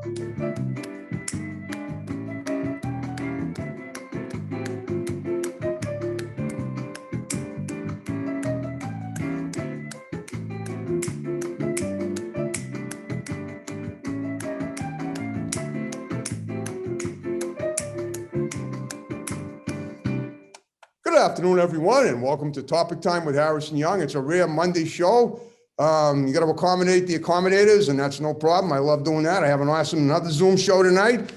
Good afternoon, everyone, and welcome to Topic Time with Harrison Young. It's a rare Monday show. You got to accommodate the accommodators, and that's no problem. I love doing that. I have another Zoom show tonight.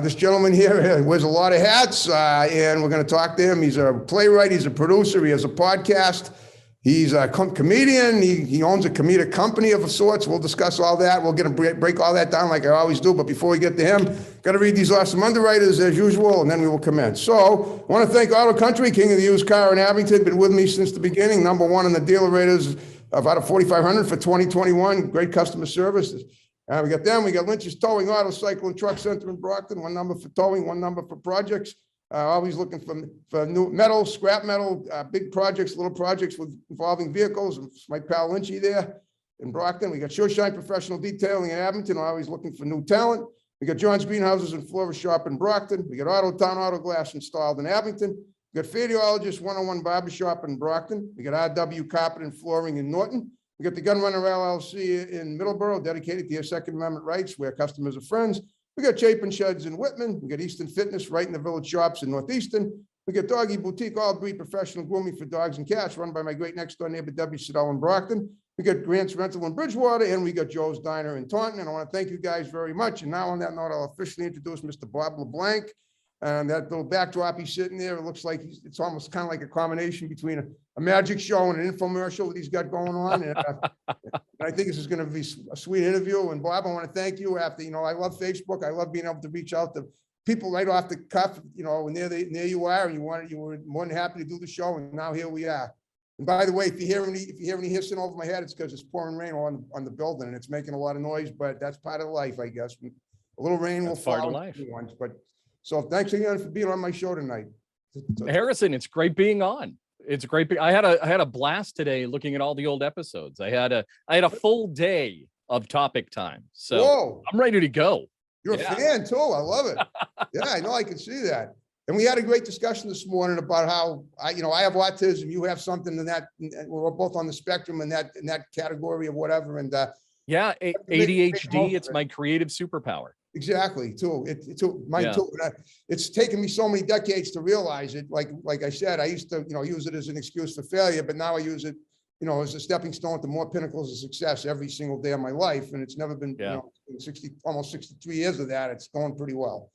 This gentleman here wears a lot of hats, and we're going to talk to him. He's a playwright. He's a producer. He has a podcast. He's a comedian. He owns a comedic company of sorts. We'll discuss all that. We'll get a break all that down like I always do. But before we get to him, got to read these awesome underwriters as usual, and then we will commence. So I want to thank Auto Country, king of the used car in Abington. Been with me since the beginning. #1 in the dealer raters of out of 4,500 for 2021. Great customer service. We got them. We got Lynch's Towing, Auto, Cycle, and Truck Center in Brockton. One number for towing, one number for projects. Always looking for new metal, scrap metal, big projects, little projects involving vehicles. It's my pal Lynchy there in Brockton. We got Showshine Professional Detailing in Abington, always looking for new talent. We got John's Greenhouses and Florist Shop in Brockton. We got Auto Town Auto Glass installed in Abington. We got Fadeologist 101 Barbershop in Brockton. We got RW Carpet and Flooring in Norton. We got the Gun Runner LLC in Middleborough, dedicated to your Second Amendment rights, where customers are friends. We got Chapin Sheds in Whitman. We got Easton Fitness right in the Village Shops in Northeastern. We got Doggy Boutique, all breed professional grooming for dogs and cats, run by my great next door neighbor, Debbie Siddell in Brockton. We got Grant's Rental in Bridgewater, and we got Joe's Diner in Taunton. And I want to thank you guys very much. And now on that note, I'll officially introduce Mr. Bob LeBlanc. And that little backdrop he's sitting there, it looks like it's almost kind of like a combination between a magic show and an infomercial that he's got going on. And I think this is going to be a sweet interview. And Bob, I want to thank you. I love Facebook. I love being able to reach out to people right off the cuff, when there you are, and you were more than happy to do the show. And now here we are. And by the way, if you hear any hissing over my head, it's because it's pouring rain on the building and it's making a lot of noise, but that's part of life, I guess. A little rain will fall once, but so thanks again for being on my show tonight. Harrison, it's great being on. It's great. I had a blast today looking at all the old episodes. I had a full day of Topic Time. So whoa. I'm ready to go. You're a fan too. I love it. Yeah, I know. I can see that. And we had a great discussion this morning about how I have autism. You have something in that. We're both on the spectrum in that category of whatever. And yeah, ADHD. It's my creative superpower. Exactly. Too. Mine too. It's taken me so many decades to realize it. Like I said, I used to use it as an excuse for failure, but now I use it as a stepping stone to more pinnacles of success every single day of my life. And it's never been almost 63 years of that. It's going pretty well.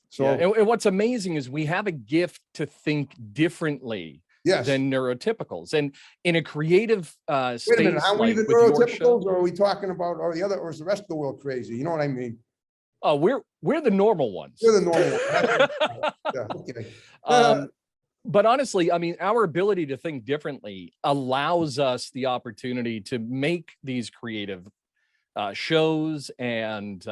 So and what's amazing is we have a gift to think differently than neurotypicals. And in a creative space, wait a minute, are we the neurotypicals, or are we talking about or is the rest of the world crazy? You know what I mean? Oh, we're the normal ones. We're the normal ones. Yeah, okay. But honestly, I mean, our ability to think differently allows us the opportunity to make these creative shows. And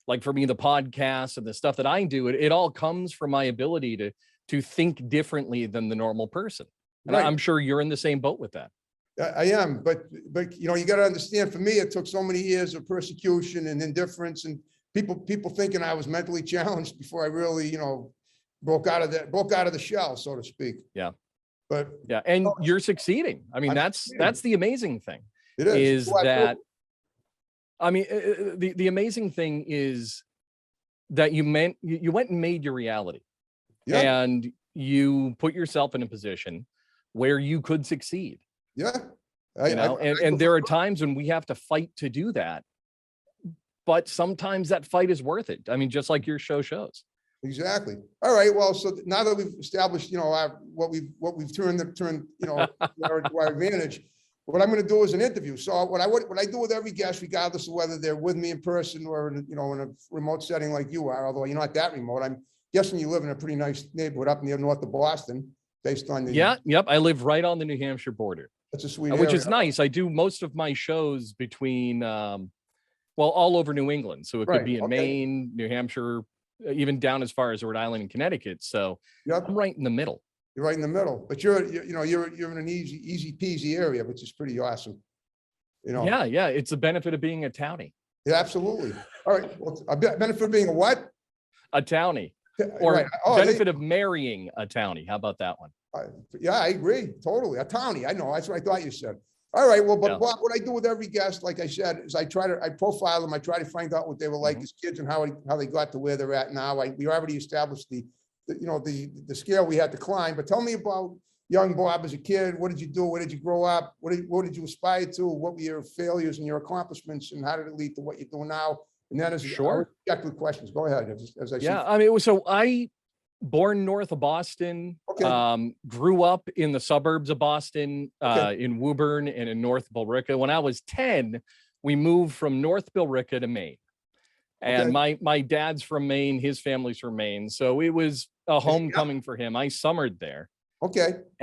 like for me, the podcast and the stuff that I do, it all comes from my ability to think differently than the normal person. And I'm sure you're in the same boat with that. I am, but you got to understand, for me, it took so many years of persecution and indifference and people thinking I was mentally challenged before I really, broke out of the shell, so to speak. Yeah. But yeah, and you're succeeding. I mean, that's the amazing thing. It is that. I mean, the amazing thing is that you went and made your reality, and you put yourself in a position where you could succeed. Yeah. And there are times when we have to fight to do that. But sometimes that fight is worth it. I mean, just like your show shows. Exactly. All right. Well, so now that we've established, what we've turned, to our advantage, what I'm going to do is an interview. So what I do with every guest, regardless of whether they're with me in person or in a remote setting like you are, although you're not that remote, I'm guessing you live in a pretty nice neighborhood up near north of Boston, based on the. Yep. I live right on the New Hampshire border. That's a sweet which area. Is nice. I do most of my shows between. All over New England. So it could be in Maine, New Hampshire, even down as far as Rhode Island and Connecticut. So I'm right in the middle. You're right in the middle, but you're in an easy peasy area, which is pretty awesome. Yeah. It's the benefit of being a townie. Yeah, absolutely. All right. Well, a benefit of being a what? A townie. Or Right. Oh, benefit of marrying a townie. How about that one? yeah, I agree. Totally. A townie. I know. That's what I thought you said. All right. Well, but Yeah. Bob, what I do with every guest, like I said, is I profile them. I try to find out what they were like as kids and how they got to where they're at now. We already established the scale we had to climb. But tell me about young Bob as a kid. What did you do? Where did you grow up? What did you aspire to? What were your failures and your accomplishments, and how did it lead to what you're doing now? And that is Sure. Check with questions. Go ahead. As I see. I mean, so I born north of Boston, grew up in the suburbs of Boston, in Woburn and in North Billerica. When I was 10, we moved from North Billerica to Maine. And my dad's from Maine, his family's from Maine. So it was a homecoming for him. I summered there.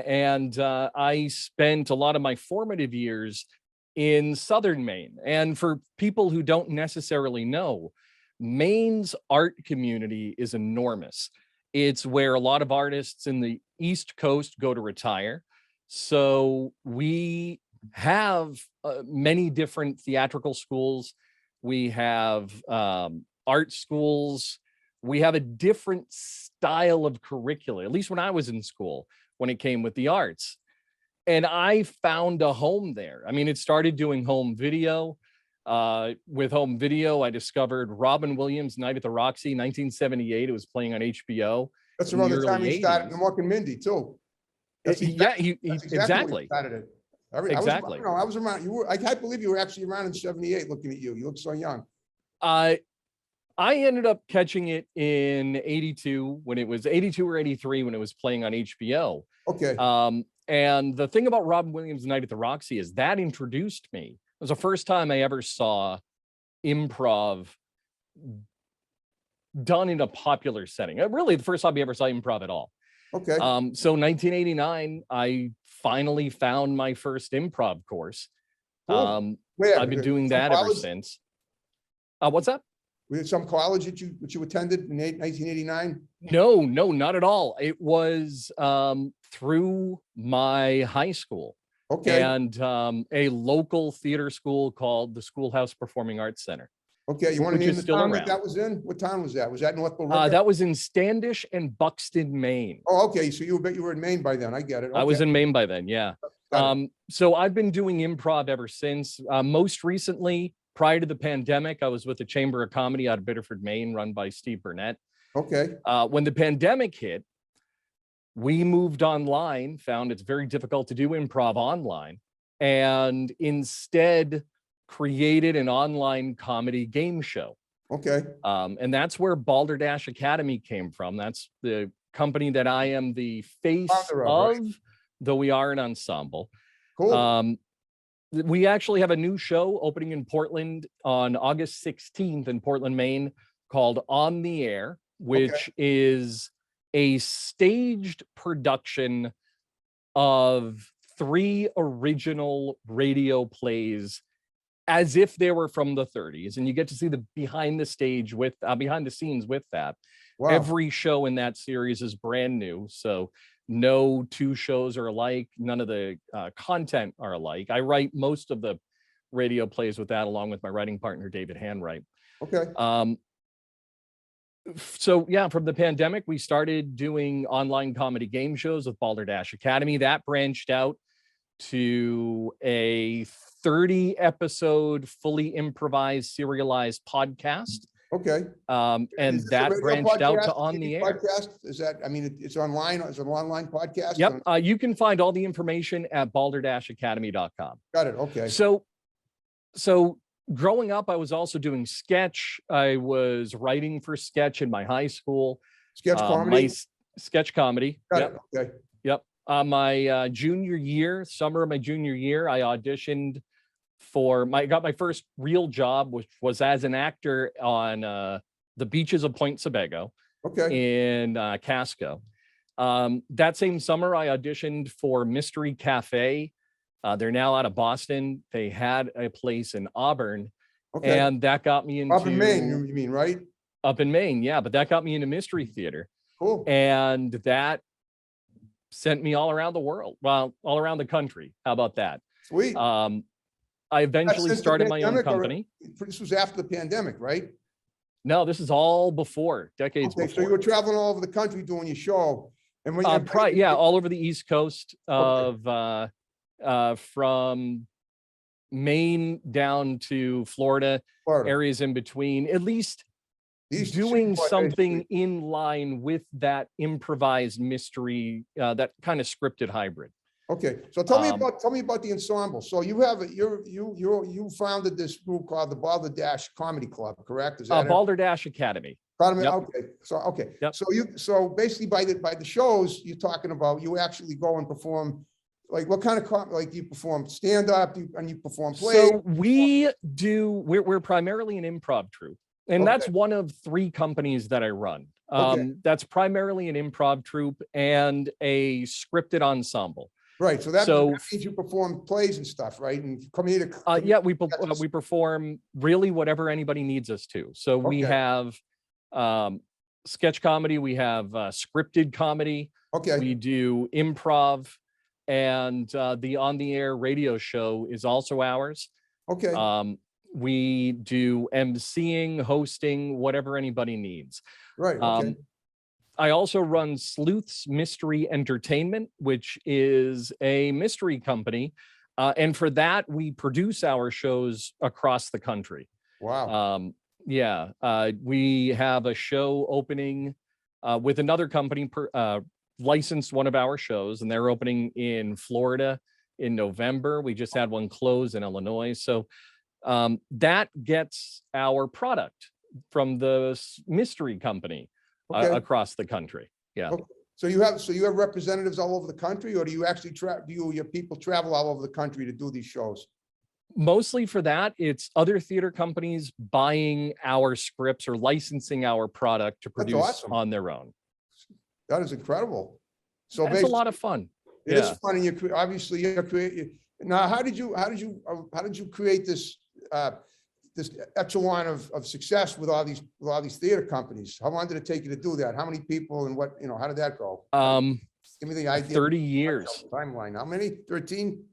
And I spent a lot of my formative years in southern Maine. And for people who don't necessarily know, Maine's art community is enormous. It's where a lot of artists in the East Coast go to retire. So we have many different theatrical schools. We have art schools. We have a different style of curricula, at least when I was in school, when it came with the arts. And I found a home there. I mean, it started doing home video. With home video, I discovered Robin Williams' Night at the Roxy, 1978. It was playing on HBO. That's around the time he started Mork and Mindy too. Exactly. Exactly. Exactly. I was around. I can't believe you were actually around in '78. Looking at you, you look so young. I ended up catching it in '82 when it was '82 or '83 when it was playing on HBO. And the thing about Robin Williams' Night at the Roxy is that introduced me. It was the first time I ever saw improv done in a popular setting. Really, the first time I ever saw improv at all. So 1989, I finally found my first improv course. I've been doing that ever since. What's that? Was it some college that you attended in 1989? No, not at all. It was through my high school. And a local theater school called the Schoolhouse Performing Arts Center. You want to name the town that was in? What town was that? Was that North Billerica? That was in Standish and Buxton, Maine. So you were in Maine by then. I get it. I was in Maine by then, yeah. So I've been doing improv ever since. Most recently, prior to the pandemic, I was with the Chamber of Comedy out of Biddeford, Maine, run by Steve Burnett. When the pandemic hit, we moved online, found it's very difficult to do improv online, and instead created an online comedy game show. And that's where Balderdash Academy came from. That's the company that I am the face of, though we are an ensemble. We actually have a new show opening in Portland on August 16th in Portland, Maine, called On the Air, which is a staged production of 3 original radio plays as if they were from the 30s. And you get to see the behind the scenes with that. Every show in that series is brand new. So no 2 shows are alike. None of the content are alike. I write most of the radio plays with that, along with my writing partner, David Handwright. So yeah, from the pandemic, we started doing online comedy game shows with Balderdash Academy. That branched out to a 30-episode, fully improvised, serialized podcast. And that branched out to On the Air. Podcast? Is that, I mean, it's online, it's an online podcast? Yep. You can find all the information at balderdashacademy.com. Got it. So growing up, I was also doing sketch. I was writing for sketch in my high school. Sketch comedy? Sketch comedy. Got it. My junior year, summer of my junior year, I auditioned got my first real job, which was as an actor on the beaches of Point Sebago in Casco. That same summer, I auditioned for Mystery Cafe. They're now out of Boston. They had a place in Auburn, and that got me into... Up in Maine, you mean, right? Up in Maine, yeah, but that got me into mystery theater. And that sent me all around the world, well, all around the country. How about that? Sweet. I eventually started my own company. This was after the pandemic, right? No, this is all before, decades Okay, so you before. were traveling all over the country doing your show, and when you Yeah, all over the East Coast of from Maine down to Florida, Florida, areas in between, at least these doing Seaport, something basically. in line with that improvised mystery, that kind of scripted hybrid. Okay, so tell me Um, about the ensemble. So you have you founded this group called the Balderdash Comedy Club, correct? Is that it? Balderdash Academy. Yep. Okay. Yep. So basically by the shows you're talking about, you actually go and perform, like what kind of like you perform stand up and you perform plays? So we're primarily an improv troupe, and that's Okay. one of 3 companies that I run. Okay. That's primarily an improv troupe and a scripted ensemble. Right. So that So means you perform plays and stuff, right? And come here to yeah, we perform really whatever anybody needs us to. So we Okay. have sketch comedy, we have scripted comedy, Okay. we do improv, and the on the air radio show is also ours. Okay. We do emceeing, hosting, whatever anybody needs. Right. Okay. I also run Sleuth's Mystery Entertainment, which is a mystery company. And for that, we produce our shows across the country. Wow. We have a show opening with another company, licensed one of our shows, and they're opening in Florida in November. We just had one close in Illinois. So that gets our product from the mystery company Okay. across the country. Yeah. Okay. So you have representatives all over the country, or do you actually your people travel all over the country to do these shows? Mostly for that, it's other theater companies buying our scripts or licensing our product to produce awesome. on their own. That is incredible. So It's a lot of fun. It is fun, and you're creating. Now, how did you create this this echelon of success with all these theater companies? How long did it take you to do that? How many people and what, how did that go? Give me the idea. 30 years. Timeline. How many? 13?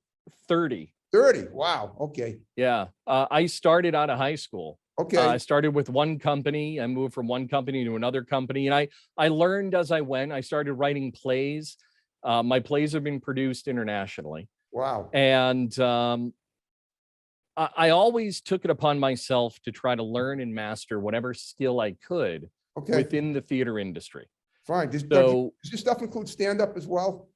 30. 30. Wow. Okay. Yeah. I started out of high school. Okay. I started with one company. I moved from one company to another company, and I learned as I went. I started writing plays. My plays have been produced internationally. Wow. And I always took it upon myself to try to learn and master whatever skill I could within the theater industry. Fine. Does your stuff include stand-up as well?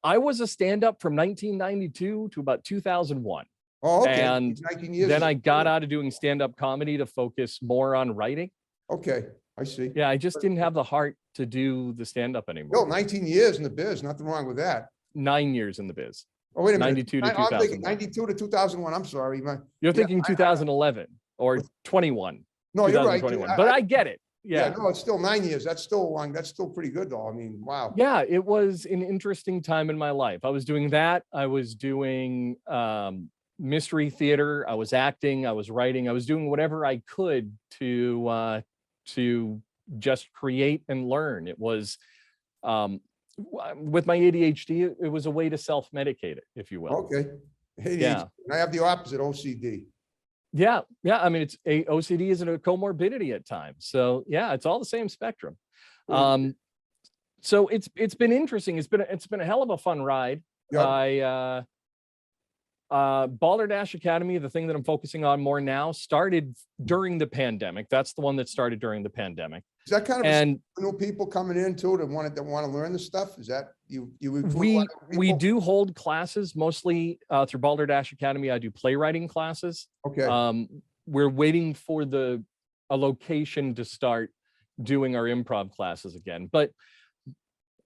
I was a stand-up from 1992 to about 2001. Oh, okay. And 19 years. then I got out of doing stand-up comedy to focus more on writing. Okay, I see. Yeah, I just didn't have the heart to do the stand-up anymore. No, 19 years in the biz, nothing wrong with that. 9 years in the biz. Oh, wait a minute. 92 to I'm thinking 2001. 92 to 2001. I'm sorry. You're thinking 2011 or 21. No, you're right. But I get it. Yeah, Yeah. no, it's still 9 years. That's still long. That's still pretty good though. I mean, wow. Yeah, it was an interesting time in my life. I was doing that. I was doing mystery theater. I was acting. I was writing. I was doing whatever I could to just create and learn. It was with my ADHD, it was a way to self-medicate it, if you will. Okay. ADHD. Yeah. And I have the opposite, OCD. Yeah. I mean, OCD is a comorbidity at times. So yeah, it's all the same spectrum. So it's been interesting. It's been a hell of a fun ride. Yep. Balderdash Academy, the thing that I'm focusing on more now, started during the pandemic. That's the one that started during the pandemic. Is that kind of And new people coming in too that want to learn this stuff? Is that you we do hold classes mostly through Balderdash Academy. I do playwriting classes. Okay. We're waiting for a location to start doing our improv classes again. But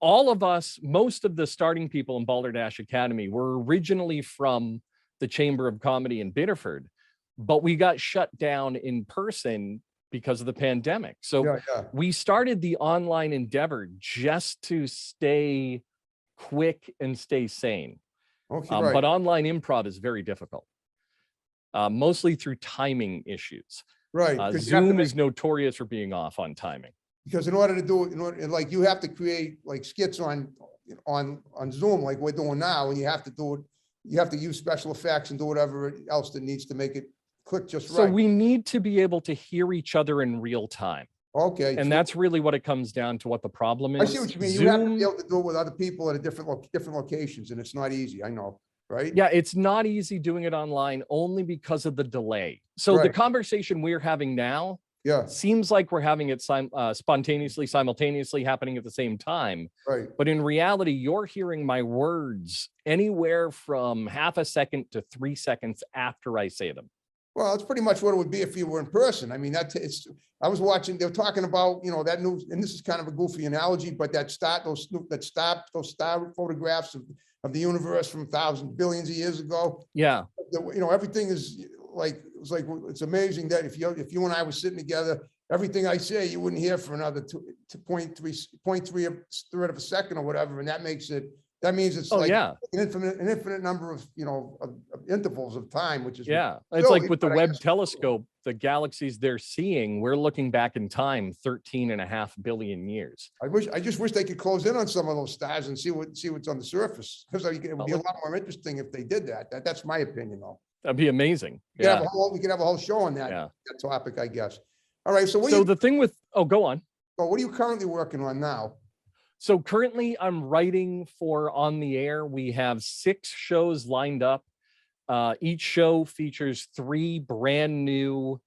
all of us, most of the starting people in Balderdash Academy were originally from the Chamber of Comedy in Biddeford, but we got shut down in person because of the pandemic. So we started the online endeavor just to stay quick and stay sane. Okay, But online improv is very difficult, mostly through timing issues. Right. Zoom is notorious for being off on timing. Because in order to do it, like you have to create like skits on Zoom, like we're doing now, and you have to do it. You have to use special effects and do whatever else that needs to make it click just So right. we need to be able to hear each other in real time. Okay. And true. that's really what it comes down to, what the problem I is. see what you mean. You have to be Zoom, able to do it with other people at a different locations, and it's not easy. I know, right? yeah, it's not easy doing it online only because of the delay. So the Right. conversation we're having now Yeah, seems like we're having it spontaneously, simultaneously happening at the same time. right. But in reality, you're hearing my words anywhere from half a second to 3 seconds after I say them. Well, that's pretty much what it would be if you were in person. I mean, I was watching, they were talking about, that new, and this is kind of a goofy analogy, but those star photographs of the universe from thousands, billions of years ago. Yeah. Everything is like, it's amazing that if you and I were sitting together, everything I say, you wouldn't hear for another 0.3 third of a second or whatever. And that means it's Oh, like yeah. an infinite number of, of intervals of time, which is Yeah. It's silly, like with the but I Webb guess- telescope, the galaxies they're seeing, we're looking back in time 13.5 billion years. I just wish they could close in on some of those stars and see what's on the surface, because it would be a lot more interesting if they did that. That's my opinion, though. That'd be amazing. We could Yeah. have a whole show on that, Yeah. that topic, I guess. All right. So So the thing with, oh, go on. what are you currently working on now? So currently I'm writing for On the Air. We have 6 shows lined up. Each show features 3 brand new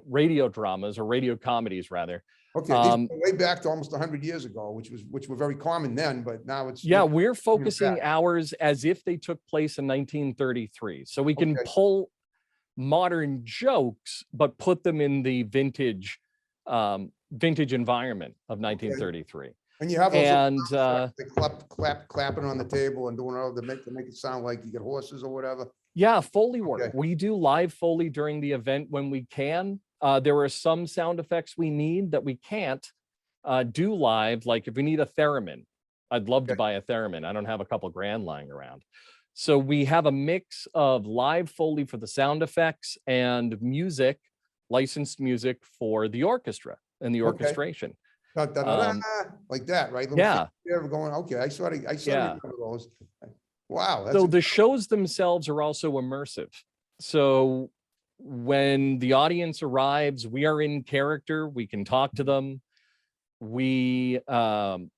radio dramas, or radio comedies rather. Okay, these go way back to almost 100 years ago, which were very common then, but now it's. Yeah, we're focusing back. ours as if they took place in 1933. So we can Okay. pull modern jokes, but put them in the vintage environment of 1933. And you have those And they clapping on the table and doing all to make it sound like you get horses or whatever. yeah, Foley work. Okay. We do live Foley during the event when we can. There are some sound effects we need that we can't do live. Like if we need a theremin, I'd love to Okay. buy a theremin. I don't have a couple grand lying around. So we have a mix of live Foley for the sound effects and music, licensed music for the orchestra and the Okay. orchestration. Da, da, da, da, like that, right? Little Yeah. things there going, okay, I saw Yeah. remember those. Wow. So the shows themselves are also immersive. So when the audience arrives, we are in character. We can talk to them. We don't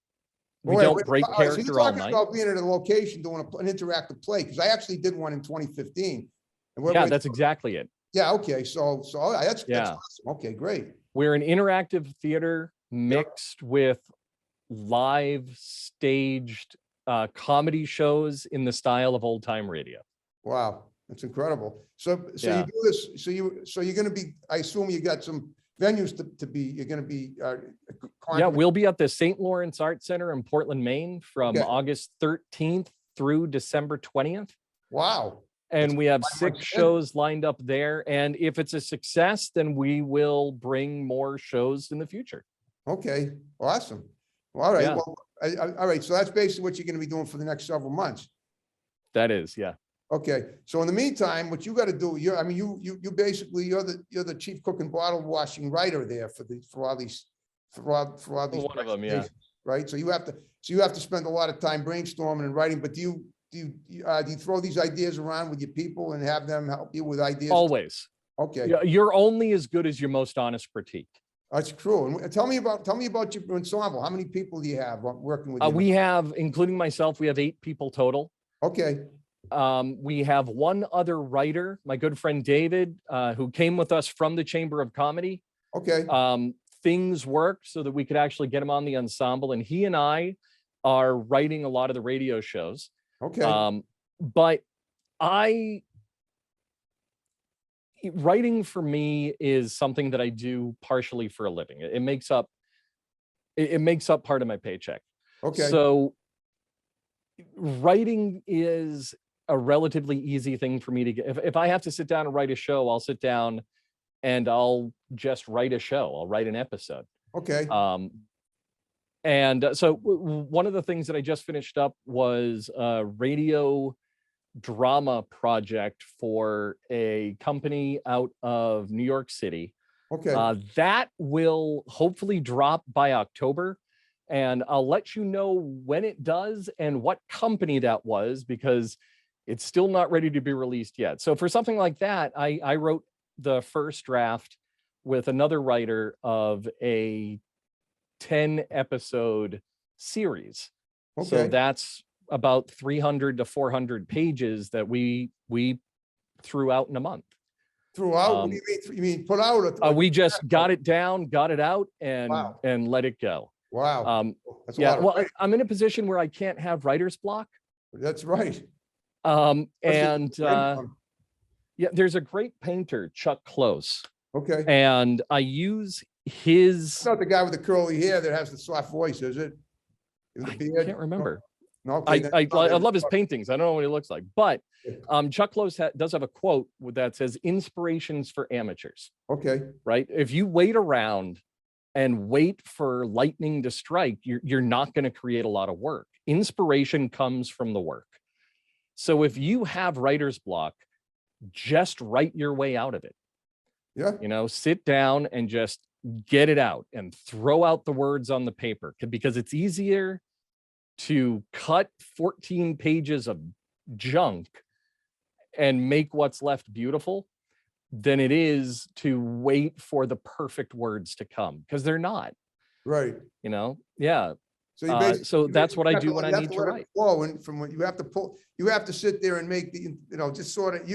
break all right, so character you're all talking night. about being at a location doing an interactive play, because I actually did one in 2015. And Yeah, that's exactly it. Yeah, okay, so that's Yeah. awesome. Okay, great. We're an interactive theater mixed with live staged comedy shows in the style of old time radio. Wow, that's incredible. So Yeah. you do this, so you're gonna be, I assume you got some venues to be, you're gonna be. Yeah, we'll be at the St. Lawrence Art Center in Portland, Maine from Okay. August 13th through December 20th. Wow. And we have quite 6 much shows lined up there. And if it's a success, then we will bring more shows in the future. Okay, awesome. Well, all right, Yeah. well, all right, so that's basically what you're gonna be doing for the next several months. That is, yeah. Okay, so in the meantime, what you gotta do, you basically, you're the chief cook and bottle washing writer there for all these One of them, yeah. presentations, right? So you have to spend a lot of time brainstorming and writing, but do you throw these ideas around with your people and have them help you with ideas? Always. Okay, Yeah, you're only as good as your most honest critique. that's true. And tell me about your ensemble. How many people do you have working with you? We have, including myself, we have 8 people total. Okay, We have one other writer, my good friend David, who came with us from the Chamber of Comedy. okay, Things worked so that we could actually get him on the ensemble, and he and I are writing a lot of the radio shows. okay, But writing for me is something that I do partially for a living. It makes up part of my paycheck. okay. So writing is a relatively easy thing for me to get. If I have to sit down and write a show, I'll sit down and I'll just write a show. I'll write an episode. Okay, So one of the things that I just finished up was a radio drama project for a company out of New York City. okay, That will hopefully drop by October. And I'll let you know when it does and what company that was, because it's still not ready to be released yet. So for something like that, I wrote the first draft with another writer of a 10 episode series. So Okay. that's about 300 to 400 pages that we threw out in a month. Throughout, what do you mean? You mean put out? Or We just got it down, got it out, and Wow. and let it go. Wow. That's a Yeah, lot of well, writing. I'm in a position where I can't have writer's block. That's right. And Especially- yeah, there's a great painter, Chuck Close, Okay. and I use his. It's not the guy with the curly hair that has the soft voice, is it? With the I beard? can't remember. No, okay, I then- love his paintings. I don't know what he looks like, but Yeah. Chuck Close does have a quote that says "inspirations for amateurs." Okay. Right? If you wait around and wait for lightning to strike, you're not going to create a lot of work. Inspiration comes from the work. So if you have writer's block, just write your way out of it. Yeah. You know, sit down and just get it out and throw out the words on the paper, because it's easier to cut 14 pages of junk and make what's left beautiful than it is to wait for the perfect words to come, because they're not, Right. you know? Yeah. So you basically, So that's what I do when I you have need to let it write. flow, and from what you have to pull, you have to sit there and make the, you know, just sort of,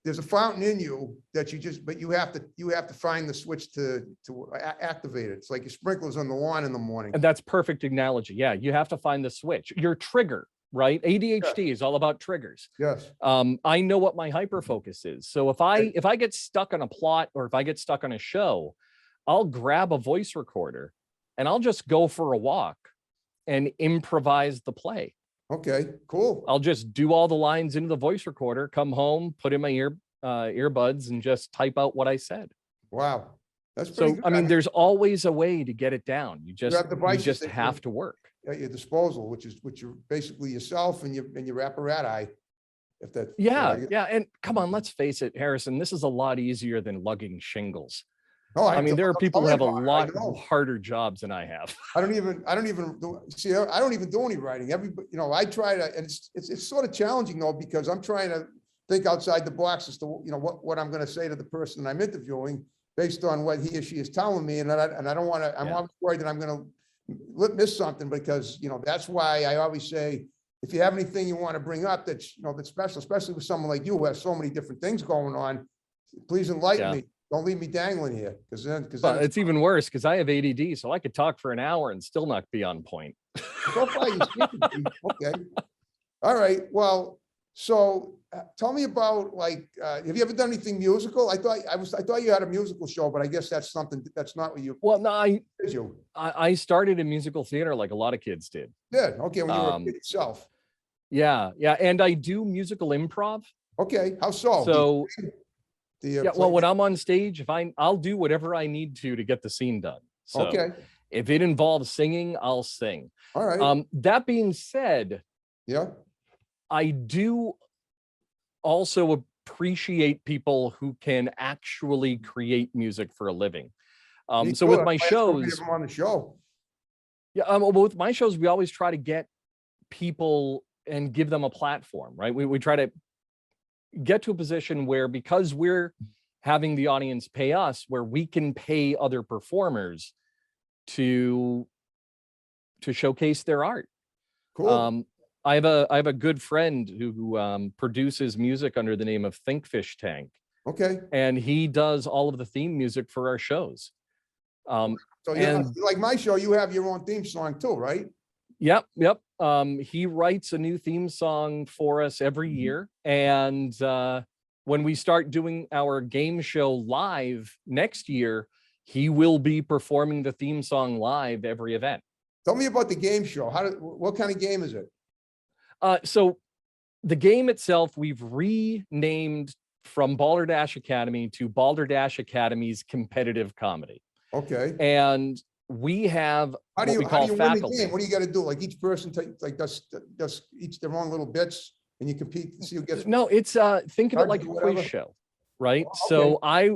there's a fountain in you that you just, but you have to find the switch to activate it. It's like your sprinklers on the lawn in the morning. And that's perfect analogy. Yeah, you have to find the switch, your trigger, right? ADHD is all about triggers. Yes. I know what my hyperfocus is. So if I get stuck on a plot, or if I get stuck on a show, I'll grab a voice recorder and I'll just go for a walk and improvise the play. Okay, cool. I'll just do all the lines into the voice recorder, come home, put in my earbuds, and just type out what I said. Wow. That's pretty So, good. I mean, there's always a way to get it down. You have devices that have you- to work. At your disposal, which are basically yourself and your apparatus. If that. Yeah, yeah. And come on, let's face it, Harrison, this is a lot easier than lugging shingles. Oh, I mean, there are people who have a lot I know. harder jobs than I have. I don't even do any writing. Everybody, you know, I try to, and it's sort of challenging though, because I'm trying to think outside the box as to, you know, what I'm going to say to the person that I'm interviewing based on what he or she is telling me. And I don't want to, I'm always worried that I'm going to miss something, because, you know, that's why I always say, if you have anything you want to bring up that's, you know, that's special, especially with someone like you who has so many different things going on, please enlighten me. Don't leave me dangling here, because then It's even worse because I have ADD, so I could talk for an hour and still not be on point. so far you seem to be. Okay. All right. Well, so tell me about, like, have you ever done anything musical? I thought you had a musical show, but I guess that's something that's not what you. Well, no, Did you? I started in musical theater like a lot of kids did. Did. Okay. When you were a kid yourself. Yeah, and I do musical improv. Okay. How so? So Yeah. well, when I'm on stage, I'll do whatever I need to get the scene done. So Okay. if it involves singing, I'll sing. All right. That being said, Yeah. I do also appreciate people who can actually create music for a living. Me So too. with my That's why I told you shows, I'm on the show. yeah, well, with my shows, we always try to get people and give them a platform, right? We try to get to a position where, because we're having the audience pay us, where we can pay other performers to showcase their art. Cool. I have a good friend who produces music under the name of Think Fish Tank, Okay. and he does all of the theme music for our shows. So yeah, and- like my show, you have your own theme song too, right? Yep. He writes a new theme song for us every year. And when we start doing our game show live next year, he will be performing the theme song live every event. Tell me about the game show. What kind of game is it? So the game itself, we've renamed from Balderdash Academy to Balderdash Academy's Competitive Comedy. Okay. And we have How do you what we call win the faculty. game? What do you got to do? Like each person does each their own little bits, and you compete to see who gets. No, it's think of it like a Judges or quiz whatever? show, right? Oh, So I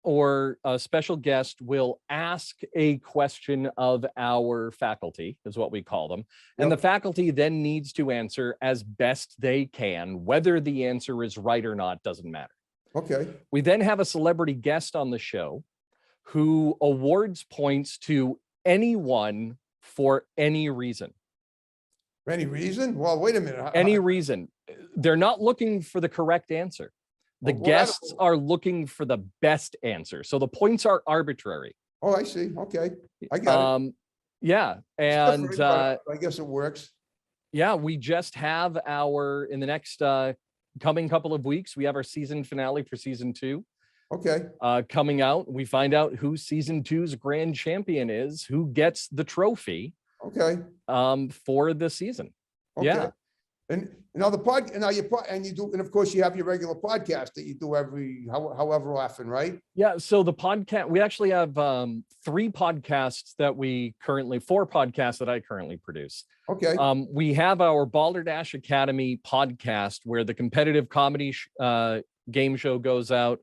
or a special guest will ask a question of our faculty, is what we call them. And the Yep. faculty then needs to answer as best they can. Whether the answer is right or not doesn't matter. Okay. We then have a celebrity guest on the show who awards points to anyone for any reason. For any reason? Well, wait a minute. Any reason. They're not looking for the correct answer. The guests are looking for the best answer. So the points are arbitrary. Oh, I see. Okay. I got it. Yeah. It's And different, but I guess it works. yeah, we just have in the next coming couple of weeks, we have our season finale for season 2. Okay. Coming out. We find out who season 2's grand champion is, who gets the trophy. Okay. For the season. Okay. Yeah. And now you do, and of course you have your regular podcast that you do however often, right? Yeah. So the podcast, we actually have 4 podcasts that I currently produce. Okay. We have our Balderdash Academy podcast where the competitive comedy game show goes out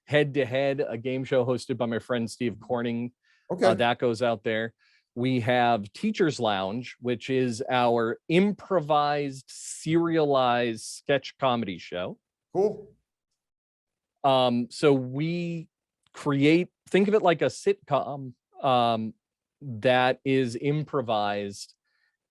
head to head, a game show hosted by my friend Steve Corning. Okay. That goes out there. We have Teacher's Lounge, which is our improvised, serialized sketch comedy show. Cool. So we think of it like a sitcom that is improvised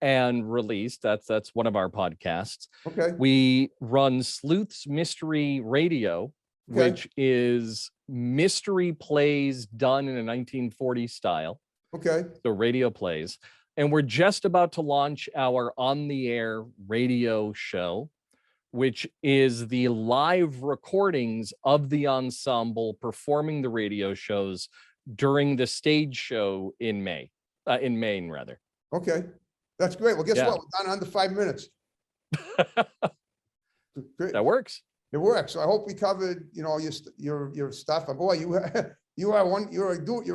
and released. That's one of our podcasts. Okay. We run Sleuth's Mystery Radio, Okay. which is mystery plays done in a 1940s style. Okay. So radio plays. And we're just about to launch our on-the-air radio show, which is the live recordings of the ensemble performing the radio shows during the stage show in Maine. Okay. That's great. Well, guess what? We're done under 5 minutes. Great. That works. It works. So I hope we covered, your stuff. And boy, you're a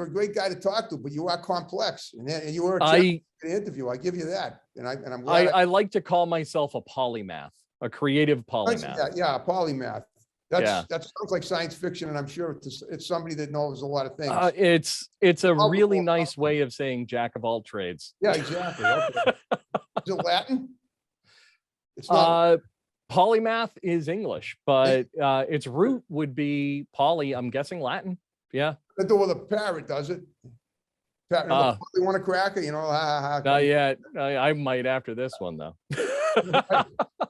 great guy to talk to, but you are complex, and you were a challenge in the interview. I give you that, and I'm glad. I like to call myself a polymath, a creative polymath. Yeah, a polymath. That sounds like science fiction, and I'm sure it's somebody that knows a lot of things. It's a really nice way of saying jack of all trades. Yeah, exactly. Okay. Is it Latin? It's not. Polymath is English, but its root would be poly. I'm guessing Latin. Yeah. They do with a parrot, does it? Parrot, you want a cracker? Not yet. I might after this one though.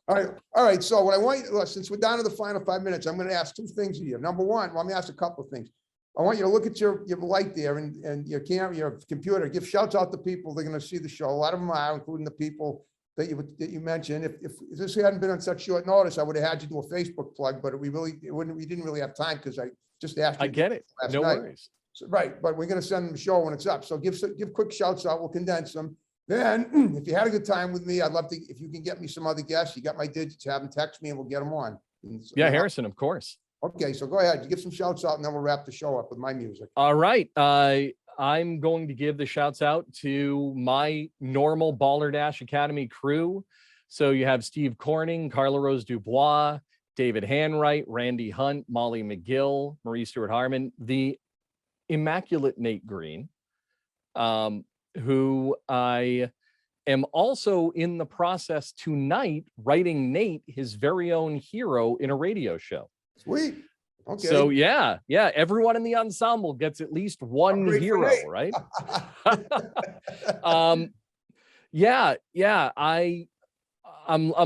All right. So what I want you to, since we're down to the final 5 minutes, I'm going to ask 2 things of you. Number one, let me ask a couple of things. I want you to look at your light there and your camera, your computer. Give shouts out to people. They're going to see the show. A lot of them are, including the people that you mentioned. If this hadn't been on such short notice, I would have had you do a Facebook plug, but we didn't really have time because I just asked you. I get it. No worries. So, right, but we're going to send them the show when it's up. So give quick shouts out. We'll condense them. Then, if you had a good time with me, I'd love to. If you can get me some other guests, you got my digits. Have them text me, and we'll get them on. Yeah, Harrison, of course. Okay, so go ahead. You give some shouts out, and then we'll wrap the show up with my music. All right. I'm going to give the shouts out to my normal Balderdash Academy crew. So you have Steve Corning, Carla Rose Dubois, David Hanwright, Randy Hunt, Molly McGill, Marie Stewart Harmon, the immaculate Nate Green, who I am also in the process tonight writing Nate his very own hero in a radio show. Sweet. Okay. So yeah, everyone in the ensemble gets at least one hero, right? I'm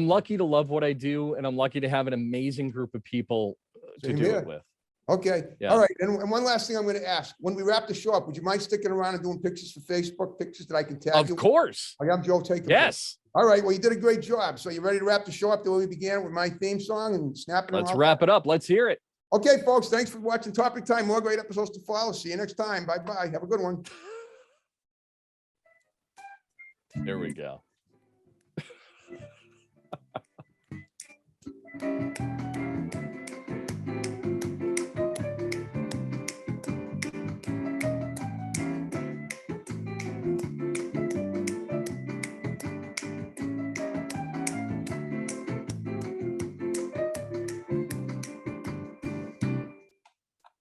lucky to love what I do, and I'm lucky to have an amazing group of people to do it with. Okay. Yeah. All right. And one last thing I'm going to ask. When we wrap the show up, would you mind sticking around and doing pictures for Facebook, pictures that I can tag you? Of course. I am Joe Taker. Yes. All right. Well, you did a great job. So you ready to wrap the show up the way we began with my theme song and snapping? Let's wrap it up. Let's hear it. Okay, folks. Thanks for watching Topic Time. More great episodes to follow. See you next time. Bye-bye. Have a good one. There we go.